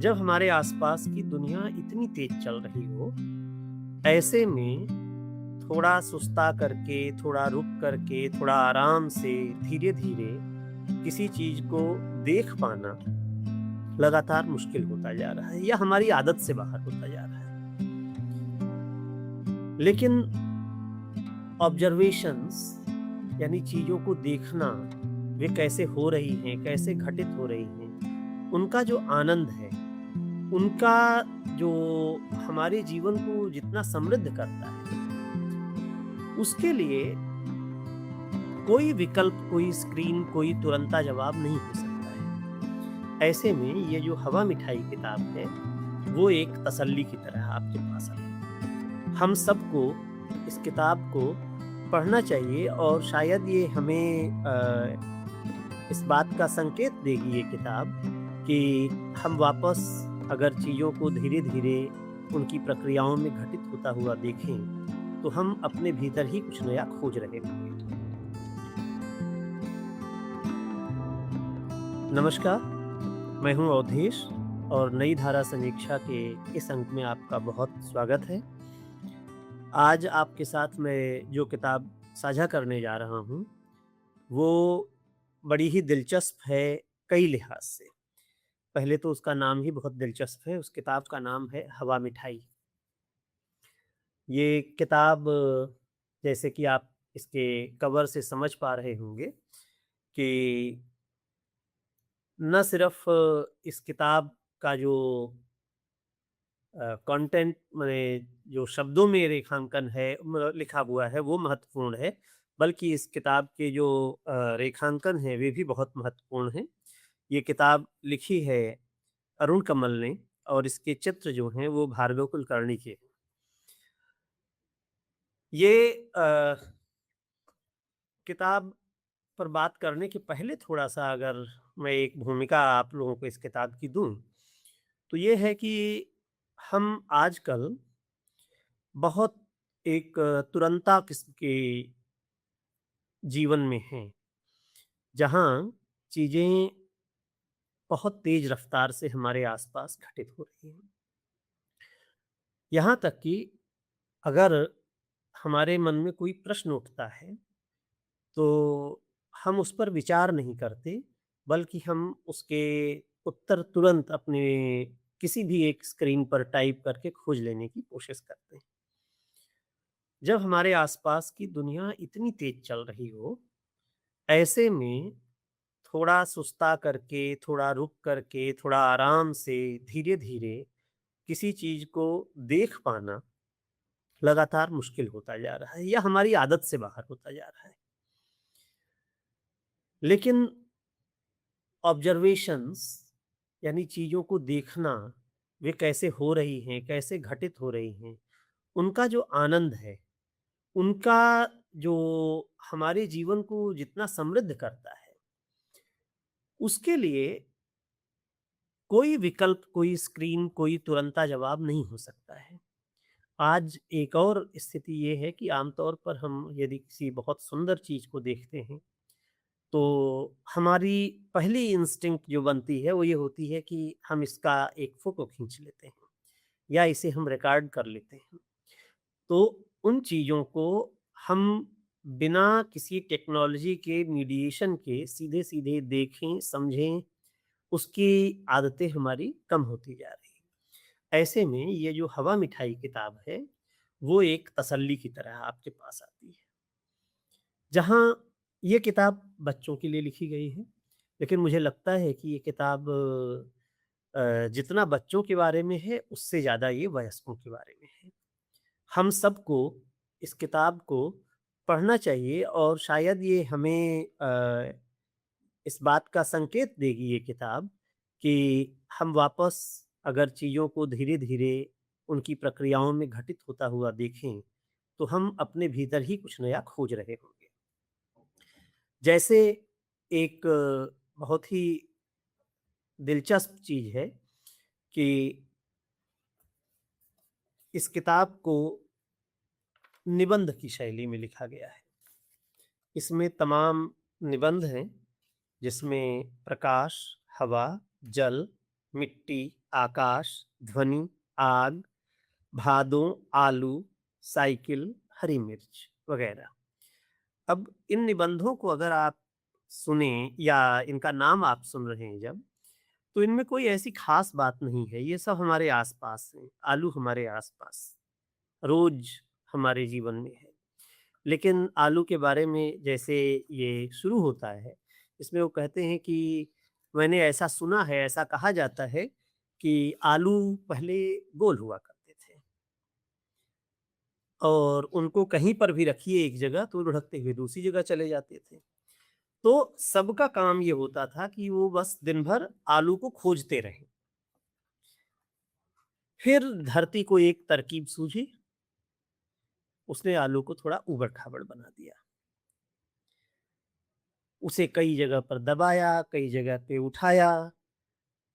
जब हमारे आसपास की दुनिया इतनी तेज चल रही हो, ऐसे में थोड़ा सुस्ता करके, थोड़ा रुक करके, थोड़ा आराम से, धीरे-धीरे किसी चीज़ को देख पाना लगातार मुश्किल होता जा रहा है या हमारी आदत से बाहर होता जा रहा है। लेकिन ऑब्जर्वेशंस यानी चीज़ों को देखना, वे कैसे हो रही हैं, कैसे घटित हो रही हैं, उनका जो आनंद है, उनका जो हमारे जीवन को जितना समृद्ध करता है, उसके लिए कोई विकल्प, कोई स्क्रीन, कोई तुरंता जवाब नहीं हो सकता है। ऐसे में ये जो हवा मिठाई किताब है, वो एक तसल्ली की तरह आपके पास आई है। हम सबको इस किताब को पढ़ना चाहिए और शायद ये हमें इस बात का संकेत देगी ये किताब कि हम वापस अगर चीज़ों को धीरे-धीरे उनकी प्रक्रियाओं में घटित होता हुआ देखें, तो हम अपने भीतर ही कुछ नया खोज रहे होंगे। नमस्कार, मैं हूँ अवधेश और नई धारा समीक्षा के इस अंक में आपका बहुत स्वागत है। आज आपके साथ मैं जो किताब साझा करने जा रहा हूँ, वो बड़ी ही दिलचस्प है कई लिहाज से। पहले तो उसका नाम ही बहुत दिलचस्प है, उस किताब का नाम है हवा मिठाई। ये किताब जैसे कि आप इसके कवर से समझ पा रहे होंगे कि न सिर्फ़ इस किताब का जो कंटेंट माने जो शब्दों में रेखांकन है लिखा हुआ है वो महत्वपूर्ण है, बल्कि इस किताब के जो रेखांकन हैं वे भी बहुत महत्वपूर्ण हैं। ये किताब लिखी है अरुण कमल ने और इसके चित्र जो हैं वो भार्गव कुलकर्णी के। ये किताब पर बात करने के पहले थोड़ा-सा अगर मैं एक भूमिका आप लोगों को इस किताब की दूँ, तो ये है कि हम आजकल बहुत एक तुरंता किस्म के जीवन में हैं, जहाँ चीज़ें बहुत तेज़ रफ़्तार से हमारे आस-पास घटित हो रही हैं। यहाँ तक कि अगर हमारे मन में कोई प्रश्न उठता है, तो हम उस पर विचार नहीं करते, बल्कि हम उसके उत्तर तुरंत अपने किसी भी एक स्क्रीन पर टाइप करके खोज लेने की कोशिश करते हैं। जब हमारे आसपास की दुनिया इतनी तेज चल रही हो, ऐसे में थोड़ा सुस्ता करके, थोड़ा रुक करके, थोड़ा आराम से, धीरे-धीरे किसी चीज़ को देख पाना लगातार मुश्किल होता जा रहा है या हमारी आदत से बाहर होता जा रहा है। लेकिन ऑब्जर्वेशंस यानी चीज़ों को देखना, वे कैसे हो रही हैं, कैसे घटित हो रही हैं, उनका जो आनंद है, उनका जो हमारे जीवन को जितना समृद्ध करता है, उसके लिए कोई विकल्प, कोई स्क्रीन, कोई तुरंता जवाब नहीं हो सकता है। आज एक और स्थिति ये है कि आमतौर पर हम यदि किसी बहुत सुंदर चीज़ को देखते हैं, तो हमारी पहली इंस्टिंक्ट जो बनती है, वो ये होती है कि हम इसका एक फ़ोटो खींच लेते हैं या इसे हम रिकॉर्ड कर लेते हैं। तो उन चीज़ों को हम बिना किसी टेक्नोलॉजी के मीडिएशन के सीधे-सीधे देखें, समझें, उसकी आदतें हमारी कम होती जा रही हैं। ऐसे में ये जो हवा मिठाई किताब है, वो एक तसल्ली की तरह आपके पास आती है। जहाँ ये किताब बच्चों के लिए लिखी गई है, लेकिन मुझे लगता है कि ये किताब जितना बच्चों के बारे में है, उससे ज़्यादा ये वयस्कों के बारे में है। हम सबको इस किताब को पढ़ना चाहिए और शायद ये हमें इस बात का संकेत देगी ये किताब कि हम वापस अगर चीज़ों को धीरे-धीरे उनकी प्रक्रियाओं में घटित होता हुआ देखें, तो हम अपने भीतर ही कुछ नया खोज रहे होंगे। जैसे एक बहुत ही दिलचस्प चीज़ है कि इस किताब को निबंध की शैली में लिखा गया है। इसमें तमाम निबंध हैं, जिसमें प्रकाश, हवा, जल मिट्टी, आकाश, ध्वनि, आग, भादों, आलू, साइकिल, हरी मिर्च वगैरह। अब इन निबंधों को अगर आप सुने या इनका नाम आप सुन रहे हैं जब, तो इनमें कोई ऐसी खास बात नहीं है। ये सब हमारे आसपास हैं। आलू हमारे आसपास रोज हमारे जीवन में है। लेकिन आलू के बारे में जैसे ये शुरू होता है, इसमें वो कहते हैं कि मैंने ऐसा सुना है, ऐसा कहा जाता है कि आलू पहले गोल हुआ करते थे और उनको कहीं पर भी रखिए एक जगह तो लुढ़कते हुए दूसरी जगह चले जाते थे। तो सबका काम ये होता था कि वो बस दिन भर आलू को खोजते रहें। फिर धरती को एक तरकीब सूझी, उसने आलू को थोड़ा ऊबड़-खाबड़ बना दिया। उसे कई जगह पर दबाया, कई जगह पे उठाया,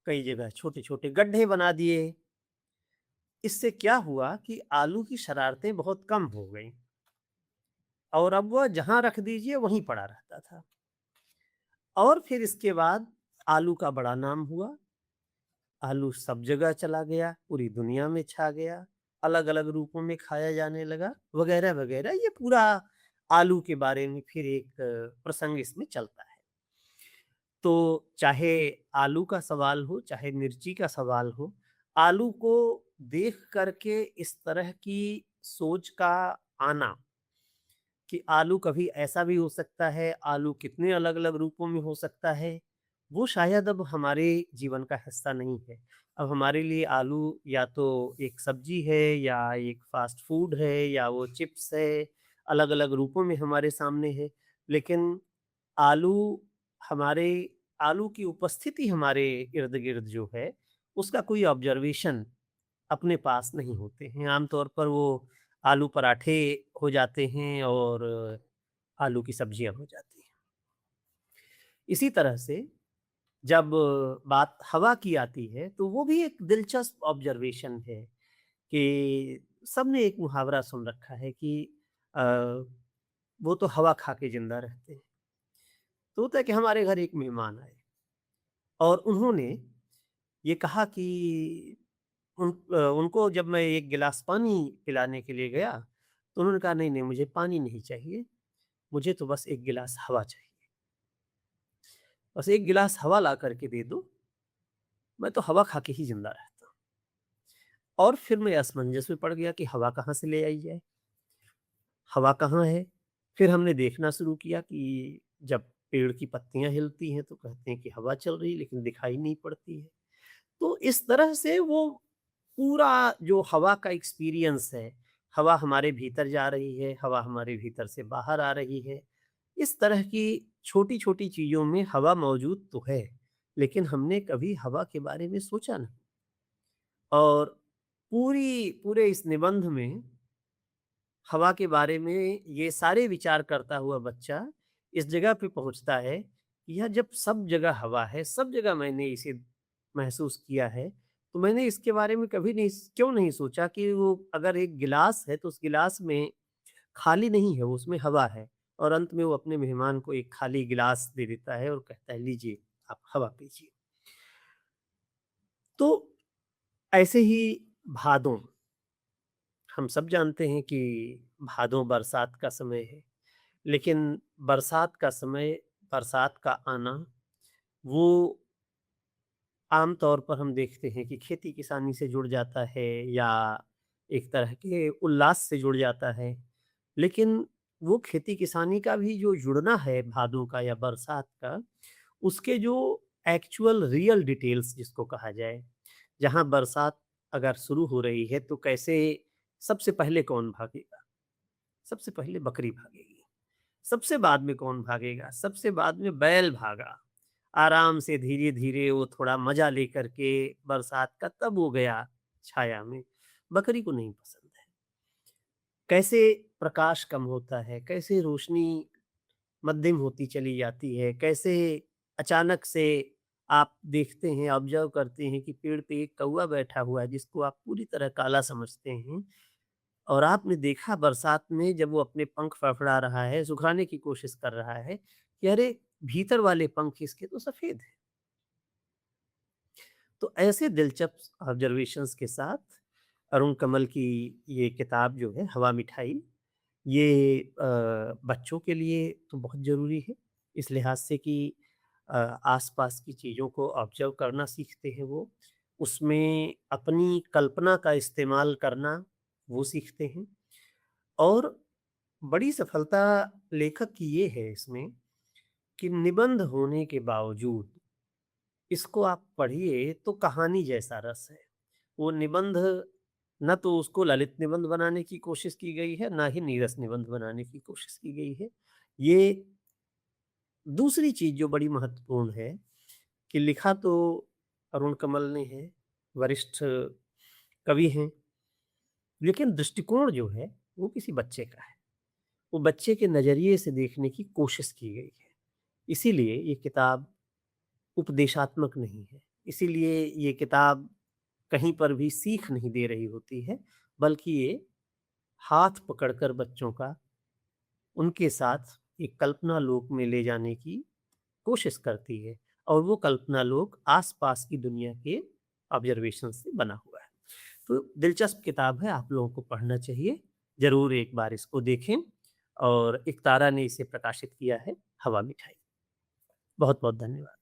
कई जगह छोटे-छोटे गड्ढे बना दिए। इससे क्या हुआ कि आलू की शरारतें बहुत कम हो गईं और अब वह जहाँ रख दीजिए वहीं पड़ा रहता था। और फिर इसके बाद आलू का बड़ा नाम हुआ। आलू सब जगह चला गया, पूरी दुनिया में छा गया, अलग-अलग रूपों में खाया जाने लगा, वगैरह-वगैरह। ये पूरा आलू के बारे में फिर एक प्रसंग इसमें चलता है। तो चाहे आलू का सवाल हो, चाहे मिर्ची का सवाल हो, आलू को देख कर के इस तरह की सोच का आना कि आलू कभी ऐसा भी हो सकता है, आलू कितने अलग-अलग रूपों में हो सकता है, वो शायद अब हमारे जीवन का हिस्सा नहीं है। अब हमारे लिए आलू या तो एक सब्ज़ी है या एक फ़ास्ट फ़ूड है या वो चिप्स है, अलग-अलग रूपों में हमारे सामने है। लेकिन आलू हमारे आलू की उपस्थिति हमारे इर्द-गिर्द जो है, उसका कोई ऑब्ज़र्वेशन अपने पास नहीं होते हैं। आम तौर पर वो आलू पराठे हो जाते हैं और आलू की सब्जियाँ हो जाती हैं। इसी तरह से जब बात हवा की आती है, तो वो भी एक दिलचस्प ऑब्ज़र्वेशन है कि सबने एक मुहावरा सुन रखा है कि अ, वो तो हवा खा के ज़िंदा रहते हैं। तो होता है कि हमारे घर एक मेहमान आए और उन्होंने ये कहा कि उनको जब मैं 1 गिलास पानी पिलाने के लिए गया, तो उन्होंने कहा, "नहीं, नहीं, मुझे पानी नहीं चाहिए, मुझे तो बस 1 गिलास हवा चाहिए। बस 1 गिलास हवा ला कर के दे दो, मैं तो हवा खा के ही ज़िंदा रहता हूँ।" और फिर मैं असमंजस में पड़ गया कि हवा कहाँ से ले आई जाए? हवा कहाँ है? फिर हमने देखना शुरू किया कि जब पेड़ की पत्तियाँ हिलती हैं, तो कहते हैं कि हवा चल रही है, लेकिन दिखाई नहीं पड़ती है। तो इस तरह से वो पूरा जो हवा का एक्सपीरियंस है, हवा हमारे भीतर जा रही है, हवा हमारे भीतर से बाहर आ रही है। इस तरह की छोटी-छोटी चीज़ों में हवा मौजूद तो है, लेकिन हमने कभी हवा के बारे में सोचा नहीं। और पूरे इस निबंध में हवा के बारे में ये सारे विचार करता हुआ बच्चा इस जगह पे पहुँचता है, कि यह जब सब जगह हवा है, सब जगह मैंने इसे महसूस किया है, तो मैंने इसके बारे में कभी नहीं क्यों नहीं सोचा कि वो अगर एक गिलास है, तो उस गिलास में खाली नहीं है, उसमें हवा है। और अंत में वो अपने मेहमान को एक खाली गिलास दे देता है और कहता है, "लीजिए, आप हवा पीजिए।" तो ऐसे ही भादों, हम सब जानते हैं कि भादों बरसात का समय है। लेकिन बरसात का समय, बरसात का आना, वो आम तौर पर हम देखते हैं कि खेती-किसानी से जुड़ जाता है या एक तरह के उल्लास से जुड़ जाता है। लेकिन वो खेती-किसानी का भी जो जुड़ना है भादों का या बरसात का, उसके जो एक्चुअल रियल डिटेल्स जिसको कहा जाए, जहाँ बरसात अगर शुरू हो रही है तो कैसे सबसे पहले कौन भागेगा? सबसे पहले बकरी भागेगी। सबसे बाद में कौन भागेगा? सबसे बाद में बैल भागा। आराम से धीरे-धीरे वो थोड़ा मज़ा लेकर के बरसात का तब वो गया छाया में। बकरी को नहीं पसंद है। कैसे प्रकाश कम होता है, कैसे रोशनी मद्धिम होती चली जाती है, कैसे अचानक से आप देखते हैं, ऑब्ज़र्व करते हैं कि पेड़ पे एक कौवा बैठा हुआ है जिसको आप पूरी तरह काला समझते हैं और आपने देखा बरसात में जब वो अपने पंख फड़फड़ा रहा है, सुखाने की कोशिश कर रहा है कि अरे! भीतर वाले पंख इसके तो सफ़ेद हैं। तो ऐसे दिलचस्प ऑब्जर्वेशंस के साथ अरुण कमल की ये किताब जो है हवा मिठाई, ये बच्चों के लिए तो बहुत ज़रूरी है, इस लिहाज से कि आस-पास की चीज़ों को ऑब्ज़र्व करना सीखते हैं वो, उसमें अपनी कल्पना का इस्तेमाल करना वो सीखते हैं। और बड़ी सफलता लेखक की ये है इसमें कि निबंध होने के बावजूद इसको आप पढ़िए तो कहानी जैसा रस है। वो निबंध, ना तो उसको ललित निबंध बनाने की कोशिश की गई है, ना ही नीरस निबंध बनाने की कोशिश की गई है। ये दूसरी चीज़ जो बड़ी महत्वपूर्ण है कि लिखा तो अरुण कमल ने है, वरिष्ठ कवि हैं, लेकिन दृष्टिकोण जो है वो किसी बच्चे का है। वो बच्चे के नज़रिए से देखने की कोशिश की गई है। इसीलिए ये किताब उपदेशात्मक नहीं है। इसीलिए ये किताब कहीं पर भी सीख नहीं दे रही होती है, बल्कि ये हाथ पकड़कर बच्चों का उनके साथ एक कल्पना लोक में ले जाने की कोशिश करती है, और वो कल्पना लोक आस-पास की दुनिया के ऑब्जर्वेशन से बना हुआ है। तो दिलचस्प किताब है, आप लोगों को पढ़ना चाहिए। ज़रूर एक बार इसको देखें। और एकतारा ने इसे प्रकाशित किया है, हवा मिठाई। बहुत-बहुत धन्यवाद।